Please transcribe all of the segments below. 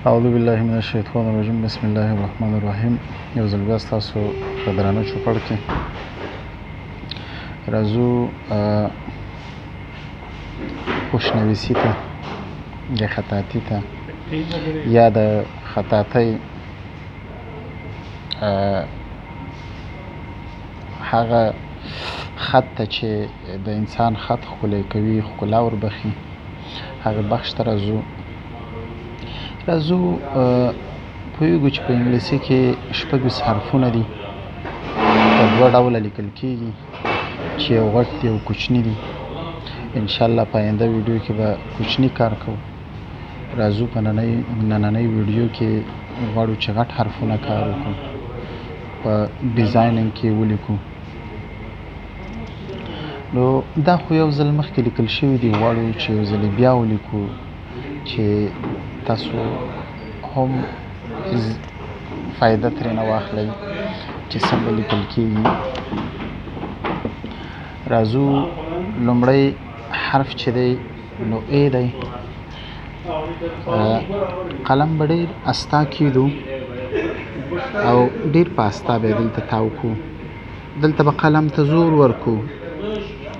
اعوذ بالله من الشیطان الرجیم بسم الله الرحمن الرحیم. یو ځل بیا ستاسو په درانه چوپړ کې راځو خوشنویسي ته یا خطاطي ته یا د خطاطۍ هغه خط ته چې د انسان خط ښکلی کوي، ښکلا وربخي، هغه بخش ته راځو پوهېږو چې په انګلیسي کې 26 حرفونه دي، په 2 ډوله لیکل کېږي چې یو غټ دی او کوچني دي. انشاءالله په آینده ویډیو کې به کوچني کار کوو. راځو په نننۍ ویډیو کې غواړو چې غټ حرفونه کار وکړو، په ډیزاینینګ کې ولیکو. نو دا خو یو ځل مخکې لیکل شوي دي، غواړو چې یو ځل بیا ولیکو چې تاسو هم فایده ترېنه واخلئ چې څنګه لیکل کېږي. راځو لومړی حرف چې دی نو ای دی. قلم به ډېر استا کېدو او ډېر په استا به یې دلته تاو کړو. دلته به قلم ته زور ورکړو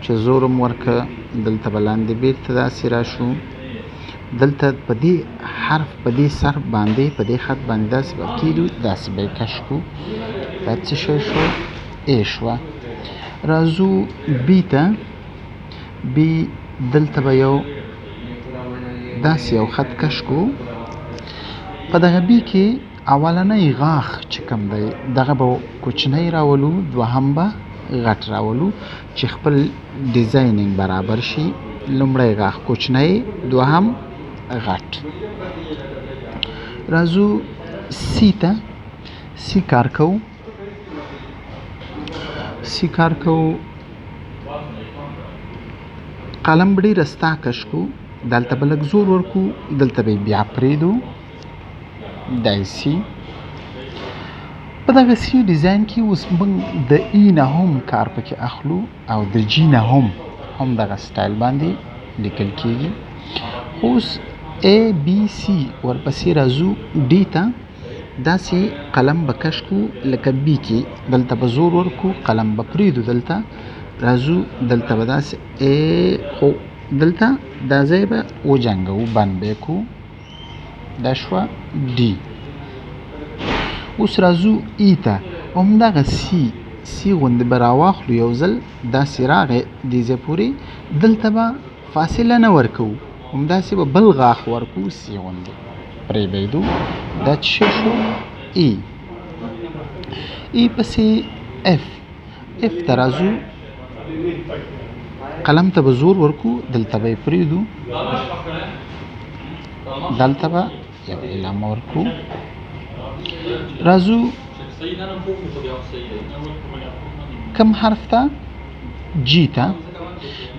چې زور هم ورکړه، دلته به لاندې بېرته داسې راشو، دلته په دې حرف په دې سر باندې په دې خط باندې داسې به کېدو، داسې به یې کش کړو. دا څه شی شو؟ ای شوه. راځو بي ته. بي دلته به یو داسې یو خط کش کړو. په دغه بي کې اولنی غاښ چې کوم دی دغه به کوچنی راولو، دوهم به غټ راولو چې خپل ډیزاینینګ برابر شي. لومړی غاښ کوچنی، دوهم غټ. راځو سی ته. سی کار کوو. قلم به ډېر استا کش کړو، دلته به لږ زور ورکړو، دلته به یې بیا پرېږدو. دا یې سی. په دغه سی ډیزاین کې اوس موږ د ای نه هم کار پکې اخلو او د جي نه هم دغه سټایل باندې لیکل کېږي. اوس ای بي سی ورپسې راځو ډي ته. داسې قلم به کش کړو لکه بي کې، دلته به زور ورکړو، قلم به پرېږدو. دلته راځو، دلته به داسې ای، خو دلته دا ځای به وجنګوو، بند به یې کړو. دا شوه ډي. اوس راځو ای ته. همدغه سی غوندې به راواخلو، یو ځل داسې راغی دې ځای پورې، دلته به فاصله نه ورکوو، همداسې به بل غاښ ورکوو، سی غوندې پرې به یې دو. دا څه شی شو؟ ای. ای پسې اف. اف ته راځو، قلم ته به زور ورکوو، دلته به یې پرېږدو، دلته به یو علامه ورکوو. راځو کم حرف ته؟ جي ته.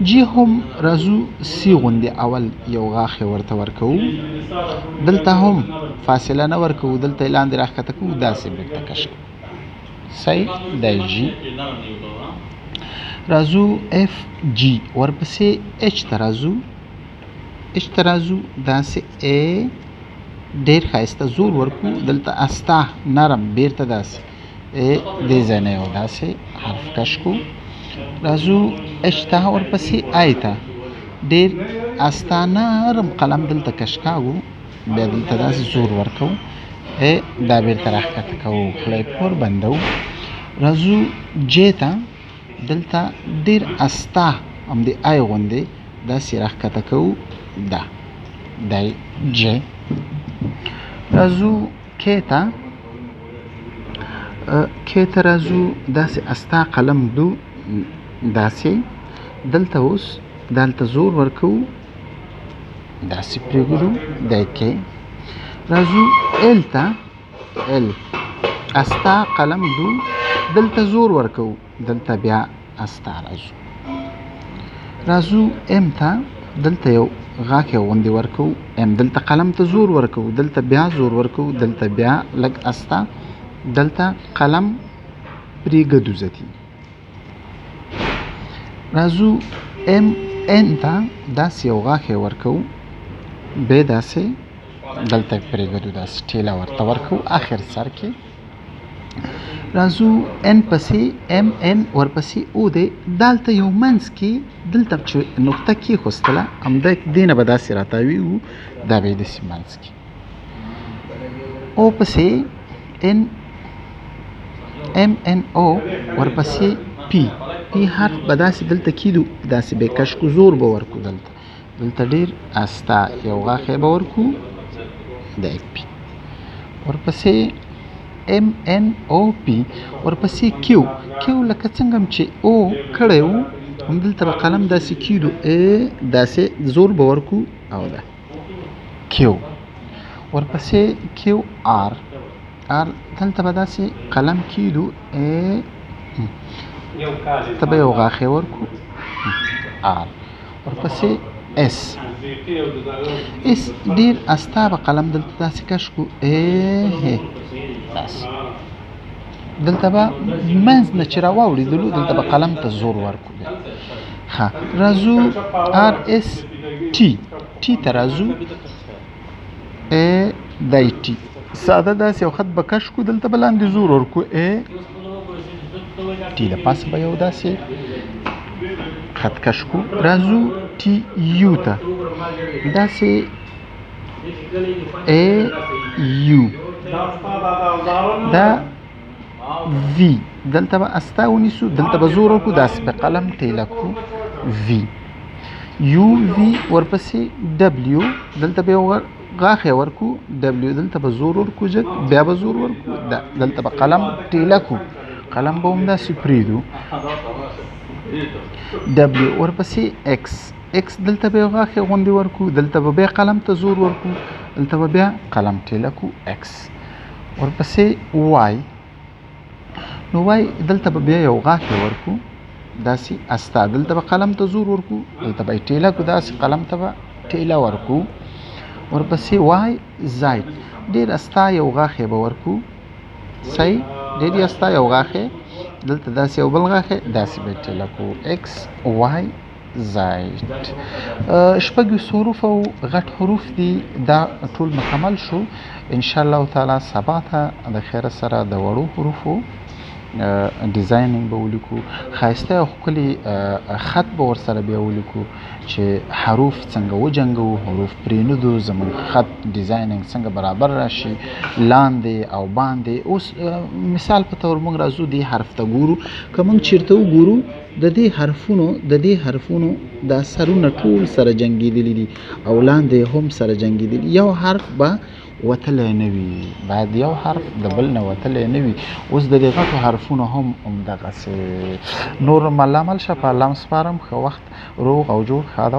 جي هم راځو سی غوندې اول یو غاښ یې ورته ورکوو، دلته هم فاصله نه ورکوو، دلته یې لاندې راښکته کوو، داسې بېرته کش کوو. صحیح. دا یې جي. راځو اف جي. ورپسې اچ ته راځو. اچ ته راځو، داسې ای ډېر ښایسته زور ورکوو، دلته استا نرم بېرته داسې ای دې ځای نه یو داسې حرف کش کوو. راځو اچ ته. ورپسې آی ته. ډېر استا نرم قلم دلته کش کاږو، بیا دلته داسې زور ورکوو، ای دا بېرته راښکته کوو، خوله یې پور بندوو. راځو جې ته. دلته ډېر استا همدې آی غوندې داسې راښکته کوو، دا یې جې. راځو کې ته. کې ته راځو، داسې استا قلم دو، داسې دلته اوس دلته زور ورکوو، داسې پرېږدو، دا یې کې. راځو ال ته. ال استا قلم دو، دلته زور ورکوو، دلته بیا استا راځو. راځو ام ته. دلته یو غاښ یو غوندې ورکوو، ام دلته قلم ته زور ورکوو، دلته بیا زور ورکوو، دلته بیا لږ استا، دلته قلم پرېږدو ځتي. راځو ام ان ته. داسې یو غاښ یې ورکوو، بیا داسې دلته پرېږدو داسې ټیله ورته ورکو اخر سر کې راځو ان پسې ام ان ورپسې او دی دلته یو منځ کې دلته چې نقطه کېښوستله همدا دې نه به داسې راتاویږو دا به یې داسې منځ کې او پسې ان ام ان او ورپسې پی حرف به داسې دلته کېدو داسې به یې کش کو زور به ورکو دلته ډېر استا یو غاښی به ورکو د پی ورپسې ام ان او پی ورپسې کیو لکه څنګه چې او کړی وو همدلته به قلم داسې کېدو داسې زور به ورکو او ده کیو ورپسې کیو آر دلته به داسې قلم کېدو ته به یو غاښی ورکو آر ورپسې اس ډېر استا به قلم دلته داسې کش کو داسې دلته به منځ نه چې راواوړېدلو دلته به قلم ته زور ورکو ښه راځو آر اس ټي ته راځو دی ټي ساده داسې یو خط به کش کو دلته به لاندې زور ورکو ټي د پاسه به یو داسې خط کش کو راځو ټي یو ته داسې یو دا وی دلته به استا ونیسو دلته به زور ورکو داسې په قلم ټیله کو وی یو وی ورپسې ډبلیو دلته به یو غاښی ورکو ډبلیو دلته به زور ورکو بیا به زور ورکو دلته به قلم ټیله کو قلم به همداسې پرېږدو ډبلیو ورپسې ایکس دلته به یو غاښی غوندې ورکو دلته به بیا قلم ته زور ورکو دلته به بیا قلم ټیله کو ایکس ورپسې وای نو وای دلته به بیا یو غاښی ورکو داسې استا دلته به قلم ته زور ورکو دلته به یې ټیله کو داسې قلم ته به ټیله ورکو ورپسې وای زاید ډېر استا یو غاښی به ورکو صحیح ډېر استا یو غاښی دلته داسې یو بل غاښی داسې به یې ټیله کو ایکس وای زاید شپږ حروف او غټ حروف دي دا ټول مکمل شو انشاءالله تعالی سبا ته د خیره سره د وړو حروفو ډیزاینینګ به ولیکو ښایسته او ښکلي خط به ورسره بیا ولیکو چې حروف څنګه وجنګو حروف پرېنږدو زموږ خط ډیزاینینګ څنګه برابر راشي لاندې او باندې اوس مثال په طور موږ راځو دې حرف ته ګورو که موږ چېرته وګورو د دې حرفونو دا سرونه ټول سره جنګېدلي دي او لاندې هم سره جنګېدلي یو حرف به وتلی نه وي باید یو حرف د بل نه وتلی نه وي اوس د دې غټو حرفونو هم همدغسې نور ملامل شه په الله م سپارم ښه وخت روغ او جوړ ښه